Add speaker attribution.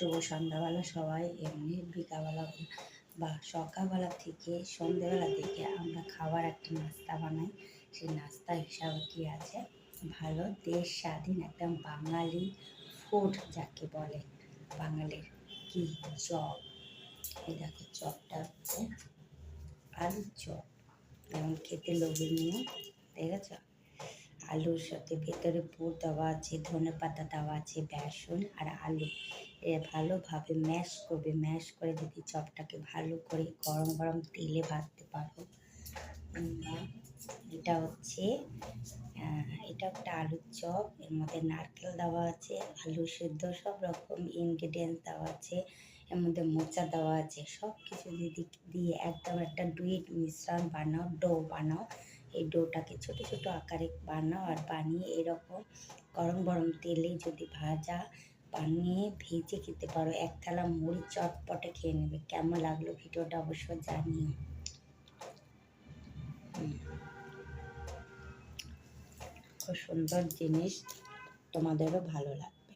Speaker 1: শুভ সন্ধ্যাবেলা সবাই। এমনি বিকালবেলা বা সকালবেলা থেকে সন্ধ্যেবেলা থেকে আমরা খাবার একটা নাস্তা বানাই। সেই নাস্তা হিসাবে কী আছে, ভালো দেশ স্বাধীন একদম বাঙালি ফুড যাকে বলে, বাঙালির কি চপ। এই দেখো চপটা হচ্ছে আলুর চপ, যেমন খেতে লোভনীয়, দেখেছ? আলুর সাথে ভেতরে পুর দেওয়া আছে, ধনে পাতা দেওয়া আছে, বেসন আর আলু ভালোভাবে ম্যাশ করবে। ম্যাশ করে যদি চপটাকে ভালো করে গরম গরম তেলে ভাজতে পারো। এটা হচ্ছে এটা একটা আলুর চপ, এর মধ্যে নারকেল দেওয়া আছে, আলু সেদ্ধ, সব রকম ইনগ্রিডিয়েন্টস দেওয়া আছে, এর মধ্যে মোচা দেওয়া আছে। সব কিছু দিয়ে একদম একটা ডুইট মিশ্রণ বানাও, ডো বানাও। এই ডোটাকে ছোটো ছোটো আকারে বানাও, আর বানিয়ে এরকম গরম গরম তেলে যদি বানিয়ে ভেজে খেতে পারো, এক থালা মুড়ি চটপটে খেয়ে নেবে। কেমন লাগলো ভিডিওটা অবশ্য জানিও। খুব সুন্দর জিনিস, তোমাদেরও ভালো লাগবে।